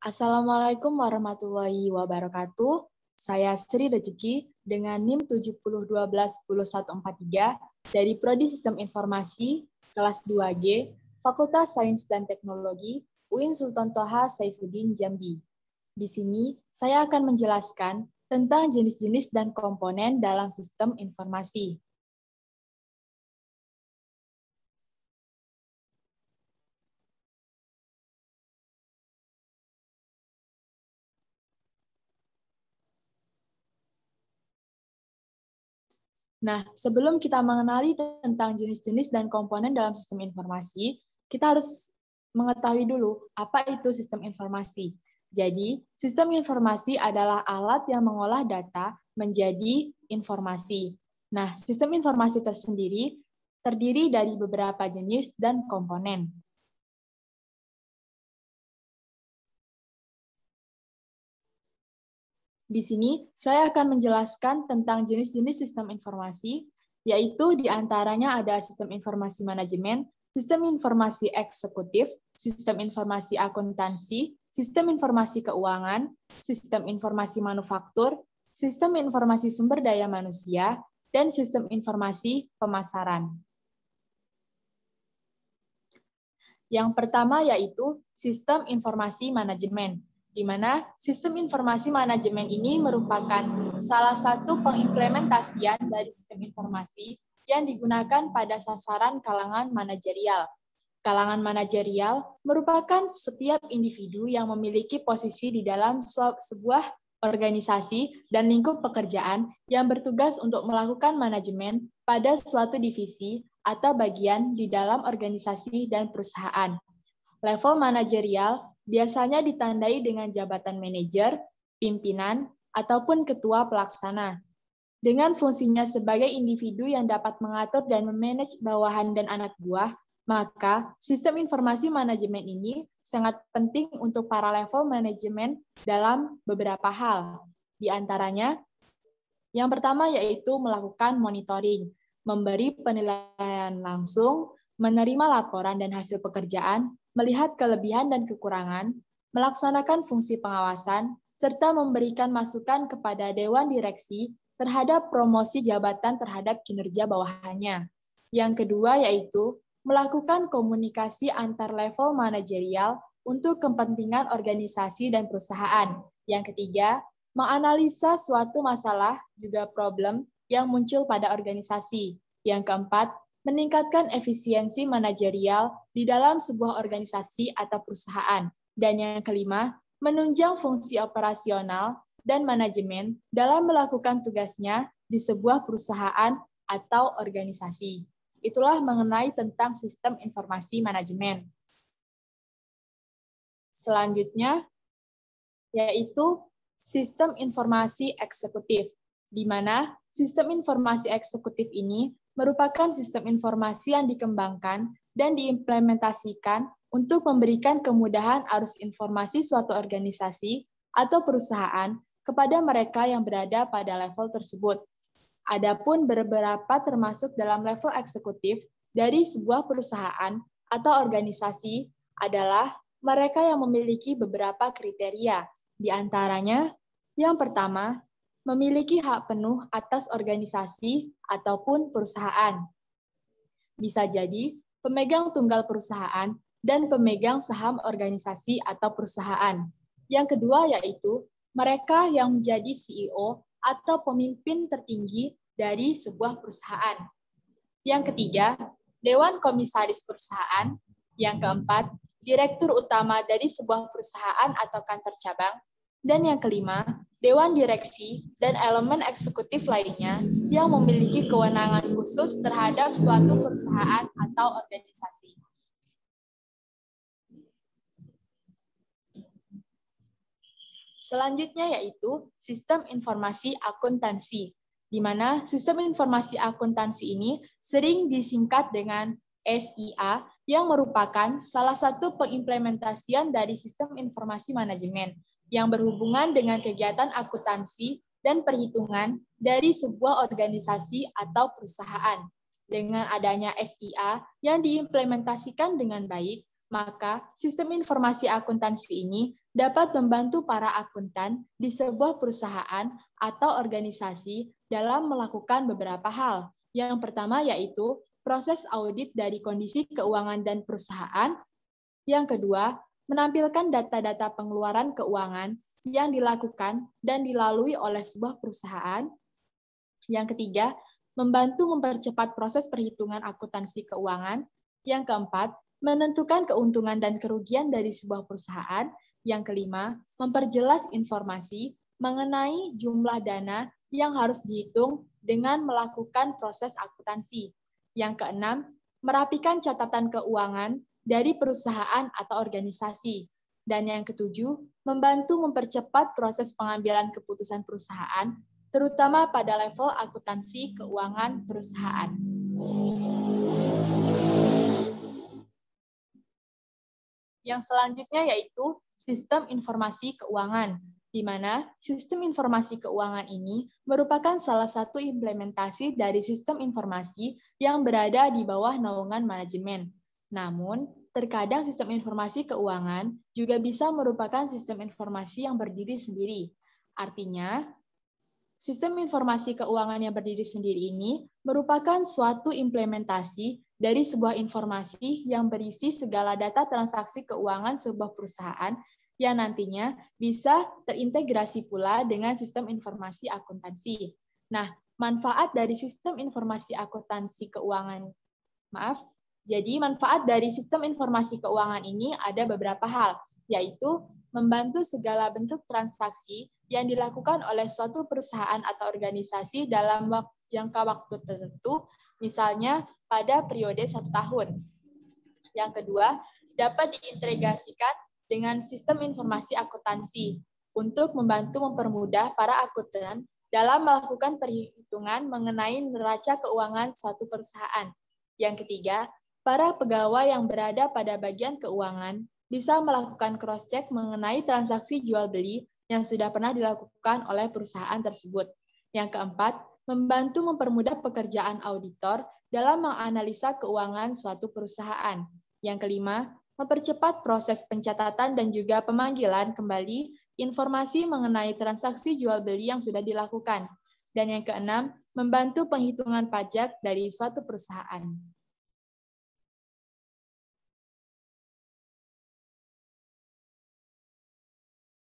Assalamualaikum warahmatullahi wabarakatuh. Saya Sri Rezeki dengan NIM 70121143 dari Prodi Sistem Informasi kelas 2G, Fakultas Sains dan Teknologi, UIN Sultan Toha Saifuddin Jambi. Di sini saya akan menjelaskan tentang jenis-jenis dan komponen dalam sistem informasi. Nah, sebelum kita mengenali tentang jenis-jenis dan komponen dalam sistem informasi, kita harus mengetahui dulu apa itu sistem informasi. Jadi, sistem informasi adalah alat yang mengolah data menjadi informasi. Nah, sistem informasi tersendiri terdiri dari beberapa jenis dan komponen. Di sini, saya akan menjelaskan tentang jenis-jenis sistem informasi, yaitu diantaranya ada sistem informasi manajemen, sistem informasi eksekutif, sistem informasi akuntansi, sistem informasi keuangan, sistem informasi manufaktur, sistem informasi sumber daya manusia, dan sistem informasi pemasaran. Yang pertama yaitu sistem informasi manajemen, di mana sistem informasi manajemen ini merupakan salah satu pengimplementasian dari sistem informasi yang digunakan pada sasaran kalangan manajerial. Kalangan manajerial merupakan setiap individu yang memiliki posisi di dalam sebuah organisasi dan lingkup pekerjaan yang bertugas untuk melakukan manajemen pada suatu divisi atau bagian di dalam organisasi dan perusahaan. Level manajerial biasanya ditandai dengan jabatan manajer, pimpinan, ataupun ketua pelaksana. Dengan fungsinya sebagai individu yang dapat mengatur dan memanage bawahan dan anak buah, maka sistem informasi manajemen ini sangat penting untuk para level manajemen dalam beberapa hal. Di antaranya, yang pertama yaitu melakukan monitoring, memberi penilaian langsung, menerima laporan dan hasil pekerjaan, melihat kelebihan dan kekurangan, melaksanakan fungsi pengawasan, serta memberikan masukan kepada Dewan Direksi terhadap promosi jabatan terhadap kinerja bawahannya. Yang kedua yaitu melakukan komunikasi antar level manajerial untuk kepentingan organisasi dan perusahaan. Yang ketiga, menganalisa suatu masalah juga problem yang muncul pada organisasi. Yang keempat, meningkatkan efisiensi manajerial di dalam sebuah organisasi atau perusahaan. Dan yang kelima, menunjang fungsi operasional dan manajemen dalam melakukan tugasnya di sebuah perusahaan atau organisasi. Itulah mengenai tentang sistem informasi manajemen. Selanjutnya, yaitu sistem informasi eksekutif, di mana sistem informasi eksekutif ini merupakan sistem informasi yang dikembangkan dan diimplementasikan untuk memberikan kemudahan arus informasi suatu organisasi atau perusahaan kepada mereka yang berada pada level tersebut. Adapun beberapa termasuk dalam level eksekutif dari sebuah perusahaan atau organisasi adalah mereka yang memiliki beberapa kriteria. Di antaranya, yang pertama, memiliki hak penuh atas organisasi ataupun perusahaan. Bisa jadi pemegang tunggal perusahaan dan pemegang saham organisasi atau perusahaan. Yang kedua yaitu mereka yang menjadi CEO atau pemimpin tertinggi dari sebuah perusahaan. Yang ketiga, Dewan Komisaris Perusahaan. Yang keempat, Direktur Utama dari sebuah perusahaan atau kantor cabang. Dan yang kelima, Dewan Direksi dan elemen eksekutif lainnya yang memiliki kewenangan khusus terhadap suatu perusahaan atau organisasi. Selanjutnya yaitu sistem informasi akuntansi, di mana sistem informasi akuntansi ini sering disingkat dengan SIA yang merupakan salah satu pengimplementasian dari sistem informasi manajemen yang berhubungan dengan kegiatan akuntansi dan perhitungan dari sebuah organisasi atau perusahaan. Dengan adanya SIA yang diimplementasikan dengan baik, Maka, sistem informasi akuntansi ini dapat membantu para akuntan di sebuah perusahaan atau organisasi dalam melakukan beberapa hal. Yang pertama yaitu proses audit dari kondisi keuangan dan perusahaan. Yang kedua, menampilkan data-data pengeluaran keuangan yang dilakukan dan dilalui oleh sebuah perusahaan. Yang ketiga, membantu mempercepat proses perhitungan akuntansi keuangan. Yang keempat, menentukan keuntungan dan kerugian dari sebuah perusahaan. Yang kelima, memperjelas informasi mengenai jumlah dana yang harus dihitung dengan melakukan proses akuntansi. Yang keenam, merapikan catatan keuangan dari perusahaan atau organisasi. Dan yang ketujuh, membantu mempercepat proses pengambilan keputusan perusahaan, terutama pada level akuntansi keuangan perusahaan. Yang selanjutnya yaitu sistem informasi keuangan, di mana sistem informasi keuangan ini merupakan salah satu implementasi dari sistem informasi yang berada di bawah naungan manajemen. Namun, terkadang sistem informasi keuangan juga bisa merupakan sistem informasi yang berdiri sendiri. Artinya, sistem informasi keuangan yang berdiri sendiri ini merupakan suatu implementasi dari sebuah informasi yang berisi segala data transaksi keuangan sebuah perusahaan yang nantinya bisa terintegrasi pula dengan sistem informasi akuntansi. Nah, manfaat dari sistem informasi akuntansi keuangan, jadi manfaat dari sistem informasi keuangan ini ada beberapa hal, yaitu membantu segala bentuk transaksi yang dilakukan oleh suatu perusahaan atau organisasi dalam jangka waktu tertentu, misalnya pada periode 1 tahun. Yang kedua, dapat diintegrasikan dengan sistem informasi akuntansi untuk membantu mempermudah para akuntan dalam melakukan perhitungan mengenai neraca keuangan suatu perusahaan. Yang ketiga, para pegawai yang berada pada bagian keuangan bisa melakukan cross-check mengenai transaksi jual-beli yang sudah pernah dilakukan oleh perusahaan tersebut. Yang keempat, membantu mempermudah pekerjaan auditor dalam menganalisa keuangan suatu perusahaan. Yang kelima, mempercepat proses pencatatan dan juga pemanggilan kembali informasi mengenai transaksi jual-beli yang sudah dilakukan. Dan yang keenam, membantu penghitungan pajak dari suatu perusahaan.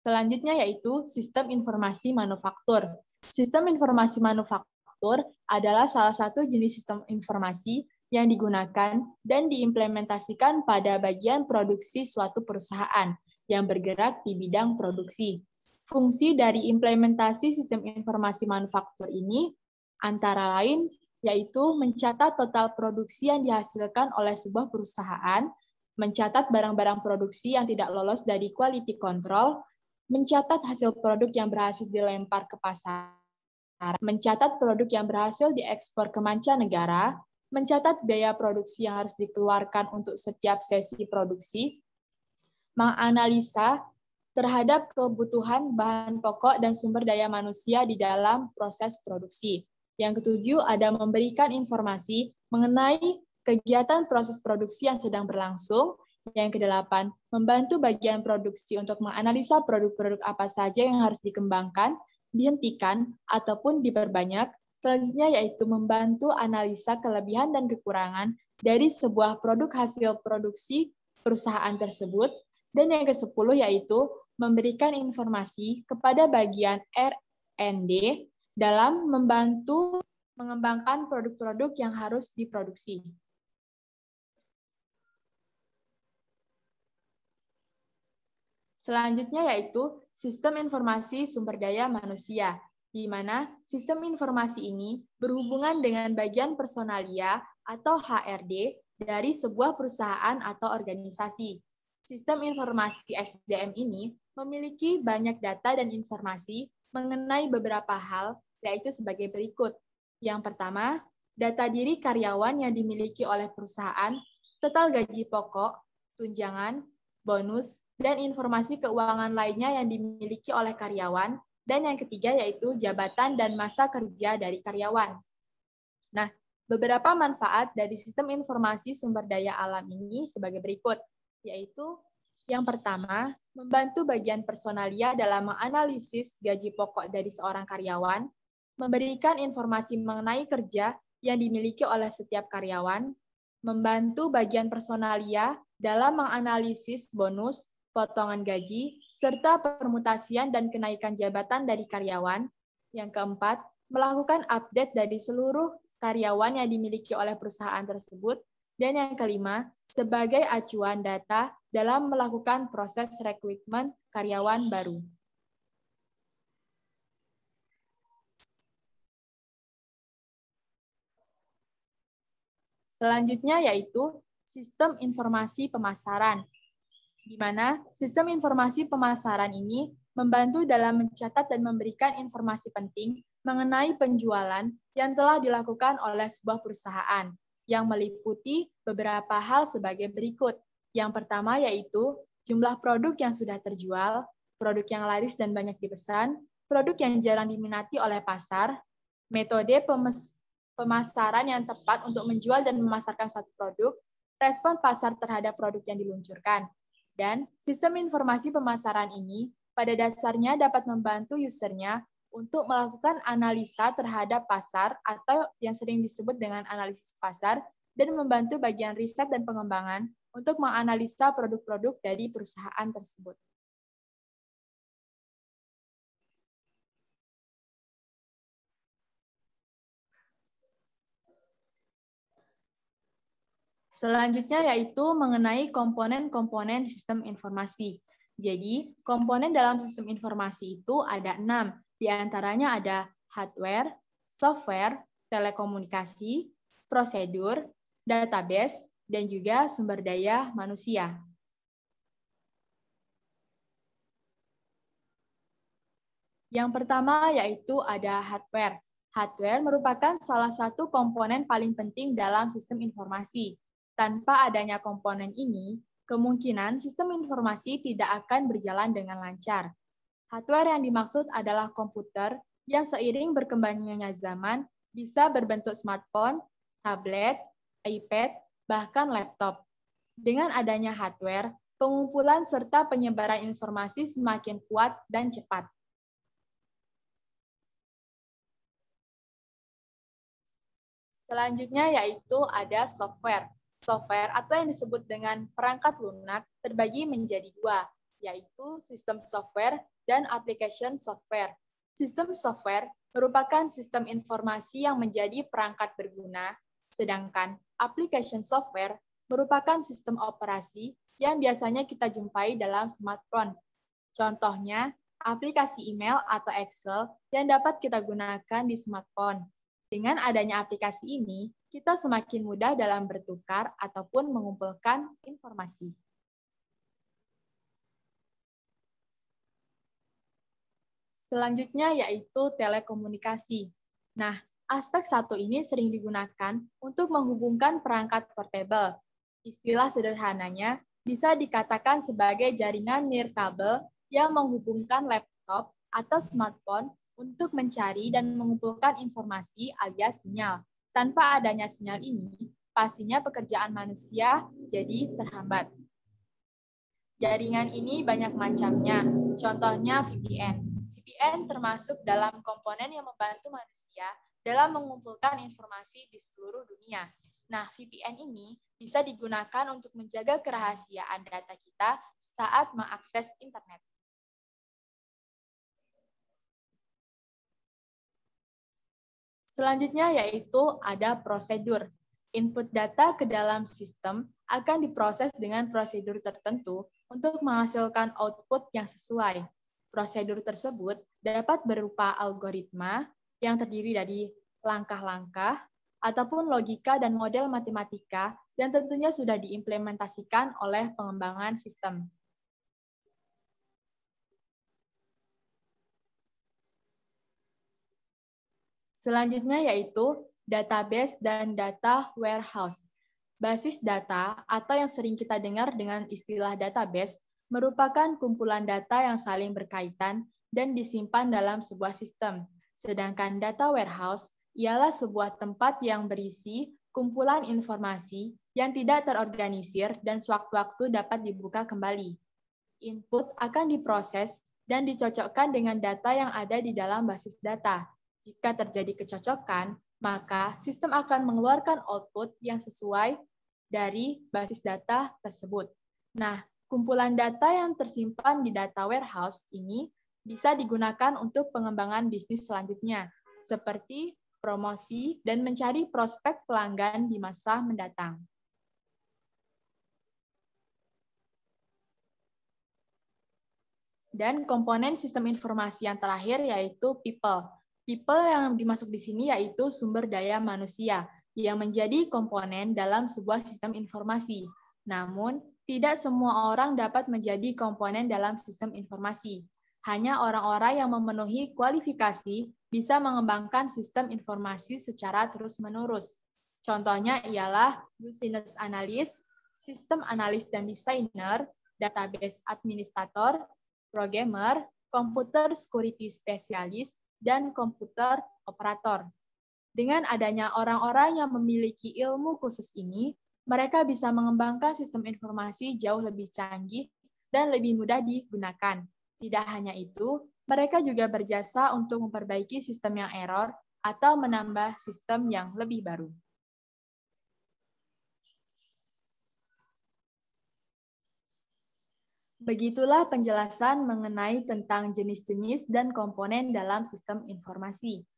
Selanjutnya yaitu sistem informasi manufaktur. Sistem informasi manufaktur adalah salah satu jenis sistem informasi yang digunakan dan diimplementasikan pada bagian produksi suatu perusahaan yang bergerak di bidang produksi. Fungsi dari implementasi sistem informasi manufaktur ini antara lain yaitu mencatat total produksi yang dihasilkan oleh sebuah perusahaan, mencatat barang-barang produksi yang tidak lolos dari quality control, mencatat hasil produk yang berhasil dilempar ke pasar, mencatat produk yang berhasil diekspor ke mancanegara, mencatat biaya produksi yang harus dikeluarkan untuk setiap sesi produksi, menganalisa terhadap kebutuhan bahan pokok dan sumber daya manusia di dalam proses produksi. Yang ketujuh, ada memberikan informasi mengenai kegiatan proses produksi yang sedang berlangsung. Yang kedelapan, membantu bagian produksi untuk menganalisa produk-produk apa saja yang harus dikembangkan, dihentikan, ataupun diperbanyak. Selanjutnya yaitu membantu analisa kelebihan dan kekurangan dari sebuah produk hasil produksi perusahaan tersebut. Dan yang ke-10 yaitu memberikan informasi kepada bagian R&D dalam membantu mengembangkan produk-produk yang harus diproduksi. Selanjutnya yaitu sistem informasi sumber daya manusia, di mana sistem informasi ini berhubungan dengan bagian personalia atau HRD dari sebuah perusahaan atau organisasi. Sistem informasi SDM ini memiliki banyak data dan informasi mengenai beberapa hal, yaitu sebagai berikut. Yang pertama, data diri karyawan yang dimiliki oleh perusahaan, total gaji pokok, tunjangan, bonus, dan informasi keuangan lainnya yang dimiliki oleh karyawan. Dan yang ketiga yaitu jabatan dan masa kerja dari karyawan. Nah, beberapa manfaat dari sistem informasi sumber daya alam ini sebagai berikut. yaitu yang pertama, membantu bagian personalia dalam menganalisis gaji pokok dari seorang karyawan, memberikan informasi mengenai kerja yang dimiliki oleh setiap karyawan, membantu bagian personalia dalam menganalisis bonus, potongan gaji, serta permutasian dan kenaikan jabatan dari karyawan. Yang keempat, melakukan update dari seluruh karyawan yang dimiliki oleh perusahaan tersebut. Dan yang kelima, sebagai acuan data dalam melakukan proses rekrutmen karyawan baru. Selanjutnya yaitu sistem informasi pemasaran, di mana sistem informasi pemasaran ini membantu dalam mencatat dan memberikan informasi penting mengenai penjualan yang telah dilakukan oleh sebuah perusahaan, yang meliputi beberapa hal sebagai berikut. Yang pertama yaitu jumlah produk yang sudah terjual, produk yang laris dan banyak dipesan, produk yang jarang diminati oleh pasar, metode pemasaran yang tepat untuk menjual dan memasarkan suatu produk, respon pasar terhadap produk yang diluncurkan. Dan sistem informasi pemasaran ini pada dasarnya dapat membantu usernya untuk melakukan analisa terhadap pasar atau yang sering disebut dengan analisis pasar, dan membantu bagian riset dan pengembangan untuk menganalisa produk-produk dari perusahaan tersebut. Selanjutnya yaitu mengenai komponen-komponen sistem informasi. Jadi, komponen dalam sistem informasi itu ada 6. Di antaranya ada hardware, software, telekomunikasi, prosedur, database, dan juga sumber daya manusia. Yang pertama yaitu ada hardware. Hardware merupakan salah satu komponen paling penting dalam sistem informasi. Tanpa adanya komponen ini, kemungkinan sistem informasi tidak akan berjalan dengan lancar. Hardware yang dimaksud adalah komputer yang seiring berkembangnya zaman bisa berbentuk smartphone, tablet, iPad, bahkan laptop. Dengan adanya hardware, pengumpulan serta penyebaran informasi semakin kuat dan cepat. Selanjutnya yaitu ada software. Software atau yang disebut dengan perangkat lunak terbagi menjadi dua, yaitu sistem software dan application software. Sistem software merupakan sistem informasi yang menjadi perangkat berguna, sedangkan application software merupakan sistem operasi yang biasanya kita jumpai dalam smartphone. Contohnya, aplikasi email atau Excel yang dapat kita gunakan di smartphone. Dengan adanya aplikasi ini, kita semakin mudah dalam bertukar ataupun mengumpulkan informasi. Selanjutnya yaitu telekomunikasi. Nah, aspek satu ini sering digunakan untuk menghubungkan perangkat portable. Istilah sederhananya bisa dikatakan sebagai jaringan nirkabel yang menghubungkan laptop atau smartphone untuk mencari dan mengumpulkan informasi alias sinyal. Tanpa adanya sinyal ini, pastinya pekerjaan manusia jadi terhambat. Jaringan ini banyak macamnya, contohnya VPN. VPN termasuk dalam komponen yang membantu manusia dalam mengumpulkan informasi di seluruh dunia. Nah, VPN ini bisa digunakan untuk menjaga kerahasiaan data kita saat mengakses internet. Selanjutnya yaitu ada prosedur. Input data ke dalam sistem akan diproses dengan prosedur tertentu untuk menghasilkan output yang sesuai. Prosedur tersebut dapat berupa algoritma yang terdiri dari langkah-langkah ataupun logika dan model matematika yang tentunya sudah diimplementasikan oleh pengembangan sistem. Selanjutnya yaitu database dan data warehouse. Basis data atau yang sering kita dengar dengan istilah database merupakan kumpulan data yang saling berkaitan dan disimpan dalam sebuah sistem. Sedangkan data warehouse ialah sebuah tempat yang berisi kumpulan informasi yang tidak terorganisir dan sewaktu-waktu dapat dibuka kembali. Input akan diproses dan dicocokkan dengan data yang ada di dalam basis data. Jika terjadi kecocokan, maka sistem akan mengeluarkan output yang sesuai dari basis data tersebut. Nah, kumpulan data yang tersimpan di data warehouse ini bisa digunakan untuk pengembangan bisnis selanjutnya, seperti promosi dan mencari prospek pelanggan di masa mendatang. Dan komponen sistem informasi yang terakhir yaitu people. People yang dimasuk di sini yaitu sumber daya manusia yang menjadi komponen dalam sebuah sistem informasi. Namun, tidak semua orang dapat menjadi komponen dalam sistem informasi. Hanya orang-orang yang memenuhi kualifikasi bisa mengembangkan sistem informasi secara terus-menerus. Contohnya ialah business analyst, sistem analis dan desainer, database administrator, programmer, komputer security spesialis, dan komputer operator. Dengan adanya orang-orang yang memiliki ilmu khusus ini, mereka bisa mengembangkan sistem informasi jauh lebih canggih dan lebih mudah digunakan. Tidak hanya itu, mereka juga berjasa untuk memperbaiki sistem yang error atau menambah sistem yang lebih baru. Begitulah penjelasan mengenai tentang jenis-jenis dan komponen dalam sistem informasi.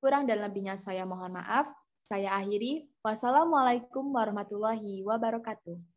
Kurang dan lebihnya saya mohon maaf. Saya akhiri. Wassalamualaikum warahmatullahi wabarakatuh.